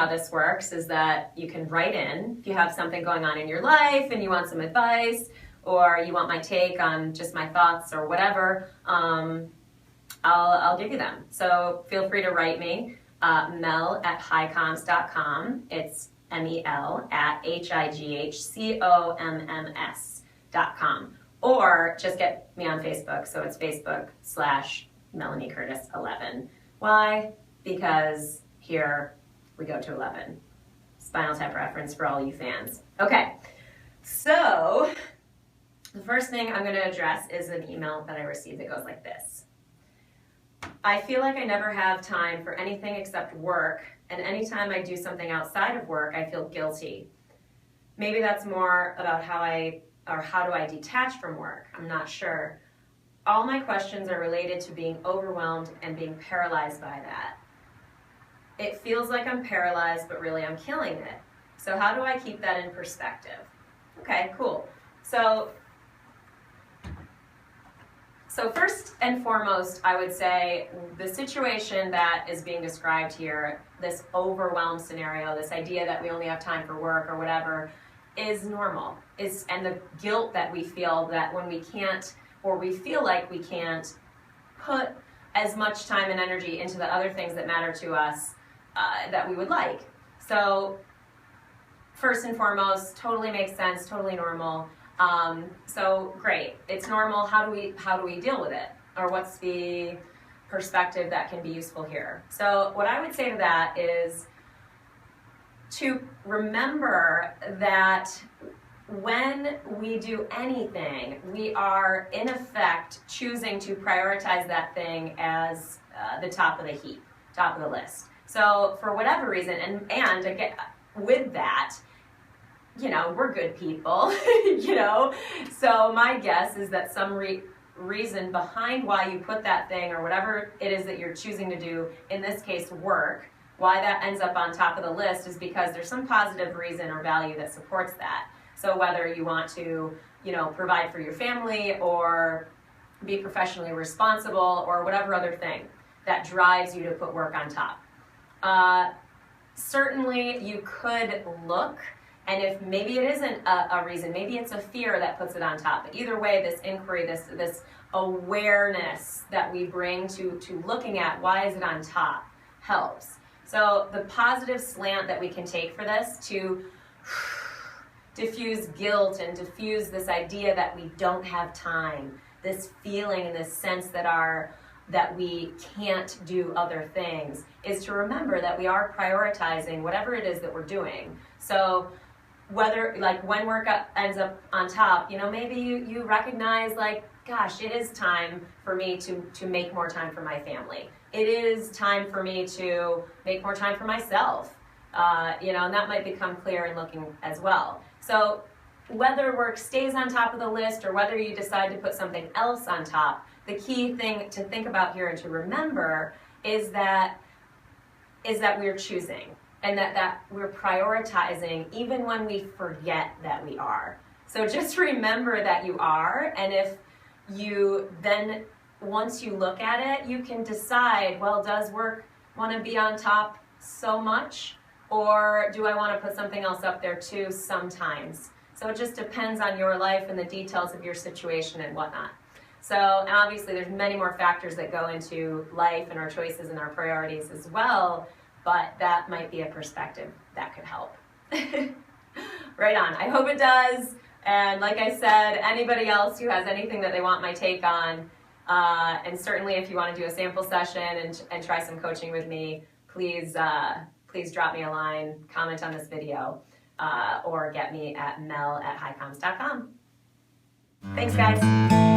how this works is that you can write in if you have something going on in your life and you want some advice, or you want my take on just my thoughts or whatever. I'll give you them. So feel free to write me, mel@highcoms.com. It's MEL@HIGHCOMMS.com. Or just get me on Facebook. So it's Facebook/melaniecurtis11. Why? Because here we go to 11. Spinal Tap reference for all you fans. Okay, so the first thing I'm going to address is an email that I received that goes like this. I feel like I never have time for anything except work, and anytime I do something outside of work, I feel guilty. Maybe that's more about how do I detach from work? I'm not sure. All my questions are related to being overwhelmed and being paralyzed by that. It feels like I'm paralyzed, but really I'm killing it. So how do I keep that in perspective? Okay, cool. So first and foremost, I would say the situation that is being described here, this overwhelmed scenario, this idea that we only have time for work or whatever, is normal. And the guilt that we feel that when we can't, or we feel like we can't put as much time and energy into the other things that matter to us that we would like. So first and foremost, totally makes sense, totally normal. So great, it's normal. How do we deal with it? Or what's the perspective that can be useful here? So what I would say to that is to remember that when we do anything, we are in effect choosing to prioritize that thing as the top of the heap, top of the list. So for whatever reason, and again, with that, you know, we're good people, you know, so my guess is that some reason behind why you put that thing or whatever it is that you're choosing to do, in this case work, why that ends up on top of the list is because there's some positive reason or value that supports that. So whether you want to, you know, provide for your family or be professionally responsible or whatever other thing that drives you to put work on top. Certainly you could look, and if maybe it isn't a reason, maybe it's a fear that puts it on top. But either way, this inquiry, this awareness that we bring to looking at why is it on top helps. So the positive slant that we can take for this to diffuse guilt and diffuse this idea that we don't have time, this feeling and this sense that we can't do other things, is to remember that we are prioritizing whatever it is that we're doing. So whether, like, when work ends up on top, you know, maybe you recognize, like, gosh, it is time for me to make more time for my family. It is time for me to make more time for myself, you know, and that might become clear in looking as well. So whether work stays on top of the list or whether you decide to put something else on top, the key thing to think about here and to remember is that we're choosing, and that we're prioritizing even when we forget that we are. So just remember that you are, and if you then, once you look at it, you can decide, well, does work want to be on top so much, or do I want to put something else up there too sometimes? So it just depends on your life and the details of your situation and whatnot. So, and obviously there's many more factors that go into life and our choices and our priorities as well, but that might be a perspective that could help. Right on. I hope it does. And like I said, anybody else who has anything that they want my take on, and certainly if you want to do a sample session and try some coaching with me, please drop me a line, comment on this video, or get me at mel@highcoms.com. Thanks, guys.